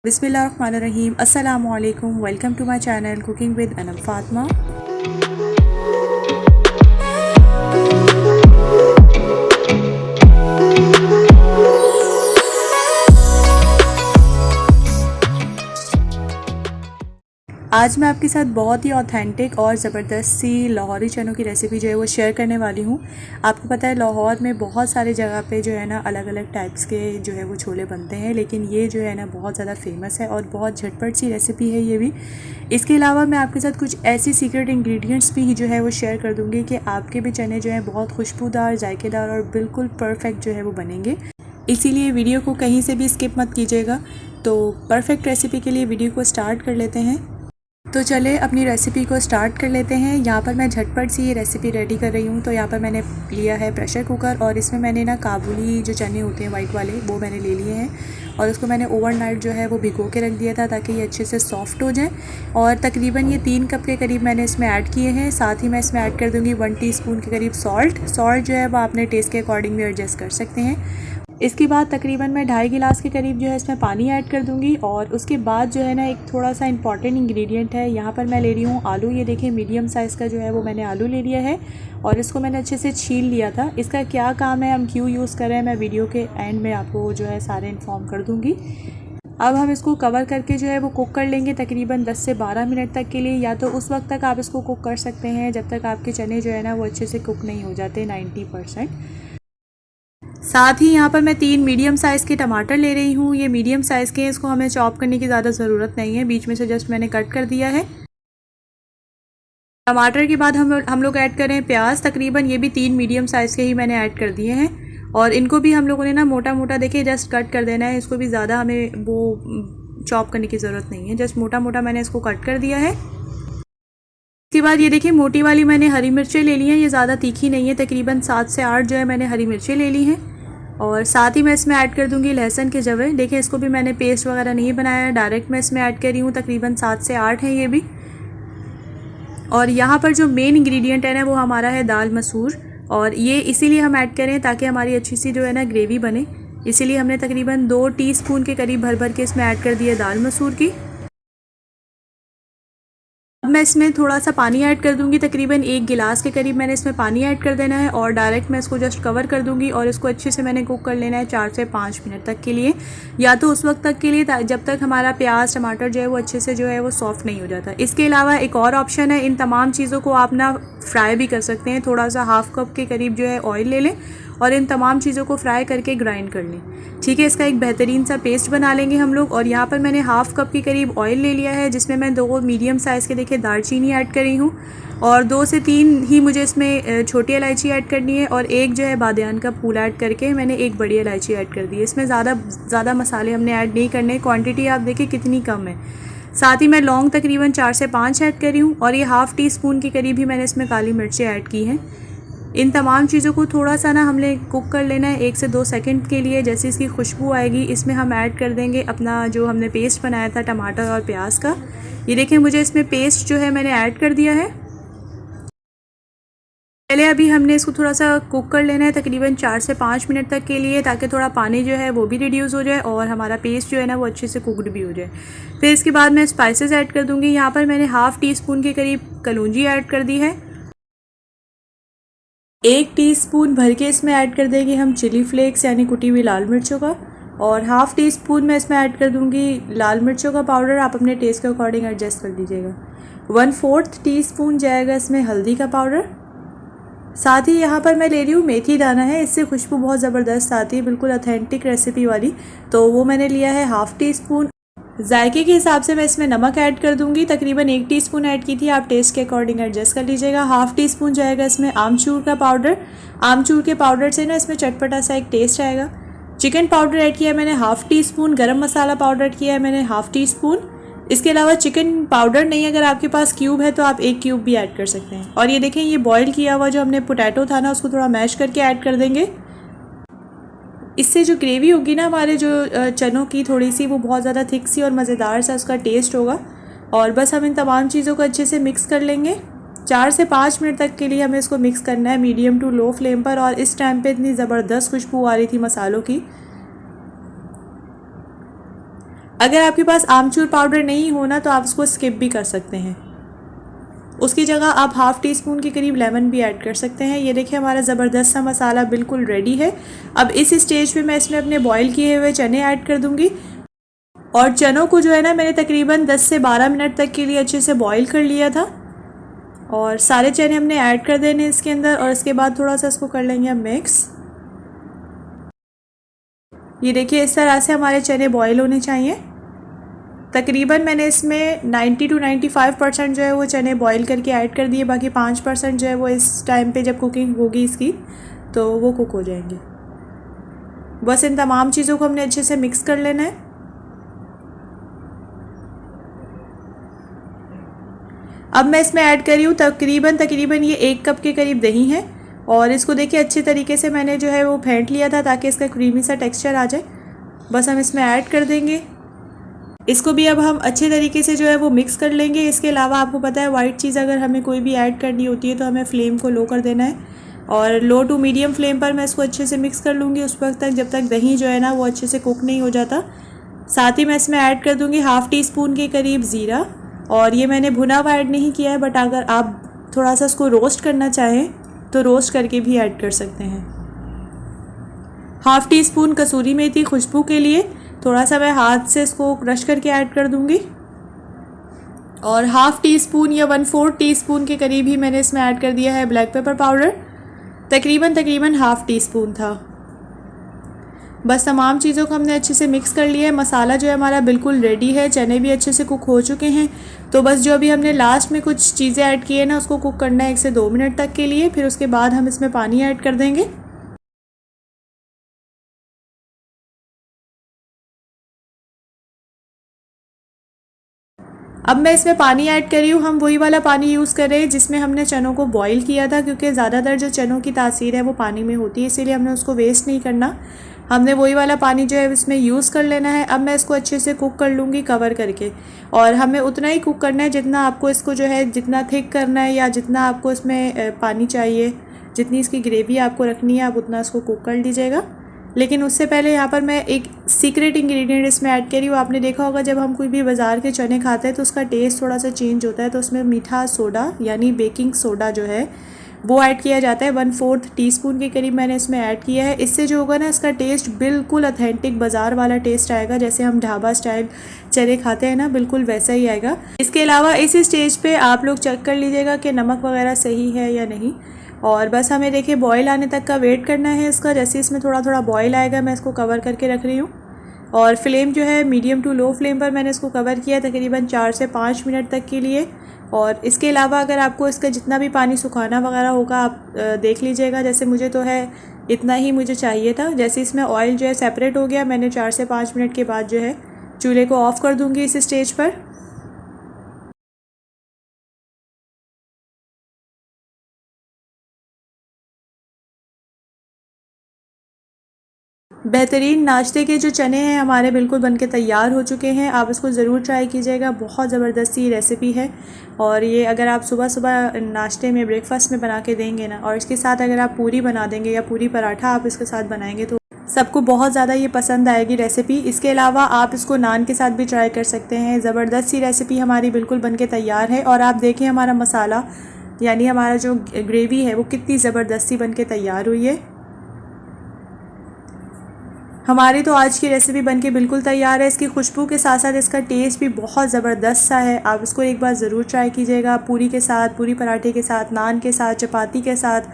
बिस्मिल्लाहिर्रहमानिर्रहीम। अस्सलामु अलैकुम। Welcome to my channel cooking with Anam Fatima. आज मैं आपके साथ बहुत ही ऑथेंटिक और ज़बरदस्त सी लाहौरी चनों की रेसिपी जो है वो शेयर करने वाली हूँ। आपको पता है लाहौर में बहुत सारी जगह पे जो है ना अलग अलग टाइप्स के जो है वो छोले बनते हैं, लेकिन ये जो है ना बहुत ज़्यादा फेमस है और बहुत झटपट सी रेसिपी है ये भी। इसके अलावा मैं आपके साथ कुछ ऐसी सीक्रेट इंग्रेडिएंट्स भी जो है वो शेयर कर दूँगी कि आपके भी चने जो हैं बहुत खुशबूदार, जायकेदार और बिल्कुल परफेक्ट जो है वो बनेंगे। इसीलिए वीडियो को कहीं से भी स्किप मत कीजिएगा। तो परफेक्ट रेसिपी के लिए वीडियो को स्टार्ट कर लेते हैं। तो चले अपनी रेसिपी को स्टार्ट कर लेते हैं। यहाँ पर मैं झटपट सी ये रेसिपी रेडी कर रही हूँ। तो यहाँ पर मैंने लिया है प्रेशर कुकर और इसमें मैंने ना काबुली जो चने होते हैं वाइट वाले वो मैंने ले लिए हैं और उसको मैंने ओवरनाइट जो है वो भिगो के रख दिया था ताकि ये अच्छे से सॉफ्ट हो जाए। और तकरीबन ये 3 कप के करीब मैंने इसमें ऐड किए हैं। साथ ही मैं इसमें ऐड कर दूँगी 1 टीस्पून के करीब सॉल्ट जो है वो अपने टेस्ट के अकॉर्डिंग भी एडजस्ट कर सकते हैं। इसके बाद तकरीबन मैं 2.5 गिलास के करीब जो है इसमें पानी ऐड कर दूंगी। और उसके बाद जो है ना एक थोड़ा सा इंपॉर्टेंट इंग्रेडिएंट है, यहाँ पर मैं ले रही हूँ आलू। ये देखिए मीडियम साइज़ का जो है वो मैंने आलू ले लिया है और इसको मैंने अच्छे से छील लिया था। इसका क्या काम है, हम क्यों यूज़ कर रहे हैं, मैं वीडियो के एंड में आपको जो है सारे इन्फॉर्म कर दूँगी। अब हम इसको कवर करके जो है वो कुक कर लेंगे तकरीबन 10 से 12 मिनट तक के लिए। या तो उस वक्त तक आप इसको कुक कर सकते हैं जब तक आपके चने जो है ना वो अच्छे से कुक नहीं हो जाते 90%। साथ ही यहाँ पर मैं 3 मीडियम साइज़ के टमाटर ले रही हूँ। ये मीडियम साइज़ के हैं, इसको हमें चॉप करने की ज़्यादा ज़रूरत नहीं है, बीच में से जस्ट मैंने कट कर दिया है। टमाटर के बाद हम लोग ऐड करें प्याज। तकरीबन ये भी 3 मीडियम साइज़ के ही मैंने ऐड कर दिए हैं और इनको भी हम लोगों ने ना मोटा मोटा देखिए जस्ट कट कर देना है। इसको भी ज़्यादा हमें वो चॉप करने की ज़रूरत नहीं है, जस्ट मोटा मोटा मैंने इसको कट कर दिया है। इसके बाद ये देखिए मोटी वाली मैंने हरी मिर्चें ले ली हैं, ये ज़्यादा तीखी नहीं है, तकरीबन 7 से 8 जो है मैंने हरी मिर्चें ले ली हैं। और साथ ही मैं इसमें ऐड कर दूंगी लहसुन के जवे। देखिए इसको भी मैंने पेस्ट वगैरह नहीं बनाया है, डायरेक्ट मैं इसमें ऐड कर रही हूँ। तकरीबन 7 से 8 है ये भी। और यहाँ पर जो मेन इंग्रेडिएंट है ना वो हमारा है दाल मसूर, और ये इसीलिए हम ऐड करें ताकि हमारी अच्छी सी जो है ना ग्रेवी बने। इसीलिए हमने तकरीबन 2 टीस्पून के करीब भर भर के इसमें ऐड कर दिया दाल मसूर की। अब मैं इसमें थोड़ा सा पानी ऐड कर दूंगी, तकरीबन 1 गिलास के करीब मैंने इसमें पानी ऐड कर देना है और डायरेक्ट मैं इसको जस्ट कवर कर दूंगी और इसको अच्छे से मैंने कुक कर लेना है 4 से 5 मिनट तक के लिए, या तो उस वक्त तक के लिए जब तक हमारा प्याज टमाटर जो है वो अच्छे से जो है वो सॉफ्ट नहीं हो जाता। इसके अलावा एक और ऑप्शन है, इन तमाम चीज़ों को आप ना फ्राई भी कर सकते हैं। थोड़ा सा हाफ़ कप के करीब जो है ऑयल ले लें और इन तमाम चीज़ों को फ्राई करके ग्राइंड कर लें। ठीक है, इसका एक बेहतरीन सा पेस्ट बना लेंगे हम लोग। और यहाँ पर मैंने हाफ़ कप के करीब ऑयल ले लिया है जिसमें मैं 2 मीडियम साइज़ के देखिए दालचीनी ऐड कर रही हूँ और 2 से 3 ही मुझे इसमें छोटी इलायची ऐड करनी है और एक जो है बादियान का फूल ऐड करके मैंने एक बड़ी इलायची ऐड कर दी है। इसमें ज़्यादा मसाले हमने ऐड नहीं करने, क्वांटिटी आप देखिए कितनी कम है। साथ ही मैं लौंग तकरीबन 4 से 5 ऐड कर रही हूँ और ये हाफ़ टी स्पून के करीब ही मैंने इसमें काली मिर्चें ऐड की हैं। इन तमाम चीज़ों को थोड़ा सा ना हमने कुक कर लेना है 1 से 2 सेकंड के लिए। जैसे इसकी खुशबू आएगी इसमें हम ऐड कर देंगे अपना जो हमने पेस्ट बनाया था टमाटर और प्याज का। ये देखिए मुझे इसमें पेस्ट जो है मैंने ऐड कर दिया है। पहले अभी हमने इसको थोड़ा सा कुक कर लेना है तकरीबन 4 से 5 मिनट तक के लिए, ताकि थोड़ा पानी जो है वो भी रिड्यूस हो जाए और हमारा पेस्ट जो है ना वो अच्छे से कुकड भी हो जाए। फिर इसके बाद मैं स्पाइसेस ऐड कर दूँगी। यहाँ पर मैंने हाफ़ टी स्पून के करीब कलौंजी ऐड कर दी है। 1 टीस्पून भर के इसमें ऐड कर देंगे हम चिली फ्लेक्स यानी कुटी हुई लाल मिर्चों का, और हाफ़ टी स्पून मैं इसमें ऐड कर दूंगी लाल मिर्चों का पाउडर। आप अपने टेस्ट के अकॉर्डिंग एडजस्ट कर दीजिएगा। 1/4 टीस्पून जाएगा इसमें हल्दी का पाउडर। साथ ही यहाँ पर मैं ले रही हूँ मेथी दाना है, इससे खुशबू बहुत ज़बरदस्त आती है, बिल्कुल ऑथेंटिक रेसिपी वाली। तो वो मैंने लिया है हाफ़ टी स्पून। जायके के हिसाब से मैं इसमें नमक ऐड कर दूंगी, तकरीबन 1 टीस्पून ऐड की थी, आप टेस्ट के अकॉर्डिंग एडजस्ट कर लीजिएगा। हाफ़ टी स्पून जाएगा इसमें आमचूर का पाउडर। आमचूर के पाउडर से ना इसमें चटपटा सा एक टेस्ट आएगा। चिकन पाउडर ऐड किया है मैंने हाफ़ टी स्पून। गरम मसाला पाउडर किया है मैंने हाफ़ टी स्पून। इसके अलावा चिकन पाउडर नहीं, अगर आपके पास क्यूब है तो आप 1 क्यूब भी ऐड कर सकते हैं। और ये देखें ये बॉयल किया हुआ जो हमने पोटैटो था ना उसको थोड़ा मैश करके ऐड कर देंगे। इससे जो ग्रेवी होगी ना हमारे जो चनों की थोड़ी सी, वो बहुत ज़्यादा थिक सी और मज़ेदार सा उसका टेस्ट होगा। और बस हम इन तमाम चीज़ों को अच्छे से मिक्स कर लेंगे। 4 से 5 मिनट तक के लिए हमें इसको मिक्स करना है मीडियम टू लो फ्लेम पर। और इस टाइम पे इतनी ज़बरदस्त खुशबू आ रही थी मसालों की। अगर आपके पास आमचूर पाउडर नहीं हो ना तो आप उसको स्किप भी कर सकते हैं। उसकी जगह आप हाफ़ टी स्पून के करीब लेमन भी ऐड कर सकते हैं। ये देखिए हमारा ज़बरदस्त सा मसाला बिल्कुल रेडी है। अब इस स्टेज पे मैं इसमें अपने बॉईल किए हुए चने ऐड कर दूँगी और चनों को जो है ना मैंने तकरीबन 10 से 12 मिनट तक के लिए अच्छे से बॉईल कर लिया था और सारे चने हमने ऐड कर देने इसके अंदर और इसके बाद थोड़ा सा इसको कर लेंगे हम मिक्स। ये देखिए इस तरह से हमारे चने बॉईल होने चाहिए। तकरीबन मैंने इसमें 90 to 95% जो है वो चने बॉईल करके ऐड कर दिए, बाकी 5% जो है वो इस टाइम पे जब कुकिंग होगी इसकी तो वो कुक हो जाएंगे। बस इन तमाम चीज़ों को हमने अच्छे से मिक्स कर लेना है। अब मैं इसमें ऐड कर रही हूँ तकरीबन ये 1 कप के करीब दही है और इसको देखिए अच्छे तरीके से मैंने जो है वो फेंट लिया था ताकि इसका क्रीमी सा टेक्सचर आ जाए। बस हम इसमें ऐड कर देंगे। इसको भी अब हम अच्छे तरीके से जो है वो मिक्स कर लेंगे। इसके अलावा आपको पता है वाइट चीज़ अगर हमें कोई भी ऐड करनी होती है तो हमें फ्लेम को लो कर देना है और लो टू मीडियम फ्लेम पर मैं इसको अच्छे से मिक्स कर लूँगी उस वक्त तक जब तक दही जो है ना वो अच्छे से कुक नहीं हो जाता। साथ ही मैं इसमें ऐड कर दूँगी हाफ़ टी स्पून के करीब ज़ीरा और ये मैंने भुना हुआ ऐड नहीं किया है, बट अगर आप थोड़ा सा इसको रोस्ट करना चाहें तो रोस्ट करके भी ऐड कर सकते हैं। हाफ़ टी स्पून कसूरी मेथी खुशबू के लिए थोड़ा सा मैं हाथ से इसको क्रश करके ऐड कर दूंगी और हाफ़ टी स्पून या 1/4 टीस्पून के करीब ही मैंने इसमें ऐड कर दिया है ब्लैक पेपर पाउडर। तकरीबन हाफ़ टी स्पून था। बस तमाम चीज़ों को हमने अच्छे से मिक्स कर लिया है। मसाला जो है हमारा बिल्कुल रेडी है, चने भी अच्छे से कुक हो चुके हैं। तो बस जो अभी हमने लास्ट में कुछ चीज़ें ऐड की है ना उसको कुक करना है 1 से 2 मिनट तक के लिए, फिर उसके बाद हम इसमें पानी ऐड कर देंगे। अब मैं इसमें पानी ऐड कर रही हूँ, हम वही वाला पानी यूज़ कर रहे हैं जिसमें हमने चनों को बॉईल किया था, क्योंकि ज़्यादातर जो चनों की तासीर है वो पानी में होती है, इसीलिए हमने उसको वेस्ट नहीं करना। हमने वही वाला पानी जो है इसमें यूज़ कर लेना है। अब मैं इसको अच्छे से कुक कर लूँगी कवर करके, और हमें उतना ही कुक करना है जितना आपको इसको जो है जितना थिक करना है या जितना आपको इसमें पानी चाहिए, जितनी इसकी ग्रेवी आपको रखनी है आप उतना इसको कुक कर लीजिएगा। लेकिन उससे पहले यहाँ पर मैं एक सीक्रेट इंग्रेडिएंट इसमें ऐड करी हूँ। आपने देखा होगा जब हम कोई भी बाज़ार के चने खाते हैं तो उसका टेस्ट थोड़ा सा चेंज होता है, तो उसमें मीठा सोडा यानी बेकिंग सोडा जो है वो ऐड किया जाता है। 1/4 टीस्पून के करीब मैंने इसमें ऐड किया है। इससे जो होगा ना इसका टेस्ट बिल्कुल ऑथेंटिक बाज़ार वाला टेस्ट आएगा, जैसे हम ढाबा स्टाइल चने खाते हैं ना बिल्कुल वैसा ही आएगा। इसके अलावा इस स्टेज पे आप लोग चेक कर लीजिएगा कि नमक वगैरह सही है या नहीं, और बस हमें देखिए बॉईल आने तक का वेट करना है इसका। जैसे इसमें थोड़ा थोड़ा बॉईल आएगा मैं इसको कवर करके रख रही हूँ, और फ्लेम जो है मीडियम टू लो फ्लेम पर मैंने इसको कवर किया तकरीबन 4 से 5 मिनट तक के लिए। और इसके अलावा अगर आपको इसका जितना भी पानी सुखाना वगैरह होगा आप देख लीजिएगा। जैसे मुझे तो है इतना ही मुझे चाहिए था। जैसे इसमें ऑयल जो है सेपरेट हो गया, मैंने 4 से 5 मिनट के बाद जो है चूल्हे को ऑफ़ कर दूँगी इस स्टेज पर। बेहतरीन नाश्ते के जो चने हैं हमारे बिल्कुल बनके तैयार हो चुके हैं। आप इसको ज़रूर ट्राई कीजिएगा, बहुत ज़बरदस्त ही रेसिपी है। और ये अगर आप सुबह सुबह नाश्ते में ब्रेकफास्ट में बना के देंगे ना, और इसके साथ अगर आप पूरी बना देंगे या पूरी पराठा आप इसके साथ बनाएंगे तो सबको बहुत ज़्यादा ये पसंद आएगी रेसिपी। इसके अलावा आप इसको नान के साथ भी ट्राई कर सकते हैं। ज़बरदस्त सी रेसिपी हमारी बिल्कुल बनके तैयार है। और आप देखें हमारा मसाला यानी हमारा जो ग्रेवी है वो कितनी ज़बरदस्ती बनके तैयार हुई है। हमारी तो आज की रेसिपी बनके बिल्कुल तैयार है। इसकी खुशबू के साथ साथ इसका टेस्ट भी बहुत ज़बरदस्त सा है। आप इसको एक बार ज़रूर ट्राई कीजिएगा, पूरी के साथ, पूरी पराठे के साथ, नान के साथ, चपाती के साथ,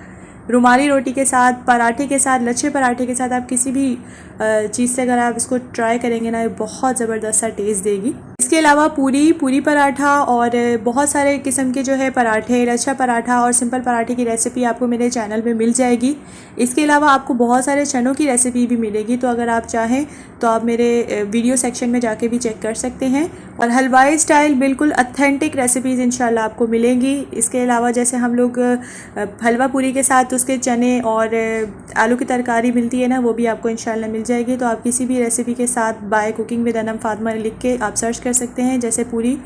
रुमाली रोटी के साथ, पराठे के साथ, लच्छे पराठे के साथ, आप किसी भी चीज़ से अगर आप इसको ट्राई करेंगे ना ये बहुत ज़बरदस्त सा टेस्ट देगी। इसके अलावा पूरी पराठा और बहुत सारे किस्म के जो है पराठे, लच्छा पराठा और सिंपल पराठे की रेसिपी आपको मेरे चैनल में मिल जाएगी। इसके अलावा आपको बहुत सारे चनों की रेसिपी भी मिलेगी, तो अगर आप चाहें तो आप मेरे वीडियो सेक्शन में जाके भी चेक कर सकते हैं। और हलवाई स्टाइल बिल्कुल ऑथेंटिक रेसिपीज़ इंशाल्लाह आपको मिलेंगी। इसके अलावा जैसे हम लोग हलवा पूरी के साथ उसके चने और आलू की तरकारी मिलती है ना, वो भी आपको इंशाल्लाह मिल जाएगी। तो आप किसी भी रेसिपी के साथ by cooking with Anam Fatima लिख के आप सर्च कर सकते हैं। जैसे पूरी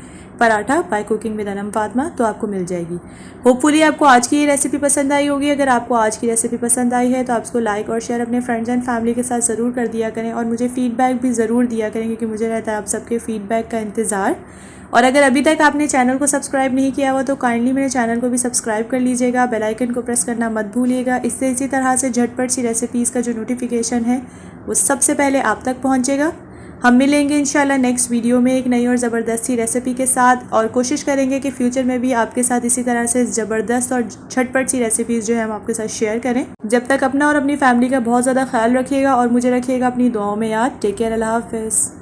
पराठा by cooking with Anam Fatima, तो आपको मिल जाएगी। होपफुली आपको आज की ये रेसिपी पसंद आई होगी। अगर आपको आज की रेसिपी पसंद आई है तो आप इसको लाइक और शेयर अपने फ्रेंड्स एंड फैमिली के साथ ज़रूर कर दिया करें और मुझे फ़ीडबैक भी ज़रूर दिया करें, क्योंकि मुझे रहता है आप सबके फ़ीडबैक का इंतज़ार। और अगर अभी तक आपने चैनल को सब्सक्राइब नहीं किया हुआ तो काइंडली मेरे चैनल को भी सब्सक्राइब कर लीजिएगा, बेल आइकन को प्रेस करना मत भूलिएगा। इससे इसी तरह से झटपट सी रेसिपीज़ का जो नोटिफिकेशन है वो सबसे पहले आप तक पहुंचेगा। हम मिलेंगे इंशाल्लाह नेक्स्ट वीडियो में एक नई और ज़बरदस्त सी रेसिपी के साथ, और कोशिश करेंगे कि फ्यूचर में भी आपके साथ इसी तरह से ज़बरदस्त और झटपट सी रेसिपीज़ जो है हम आपके साथ शेयर करें। जब तक अपना और अपनी फैमिली का बहुत ज़्यादा ख्याल रखिएगा और मुझे रखिएगा अपनी दुआओं में याद। टेक केयर, अल्लाह हाफ़िज़।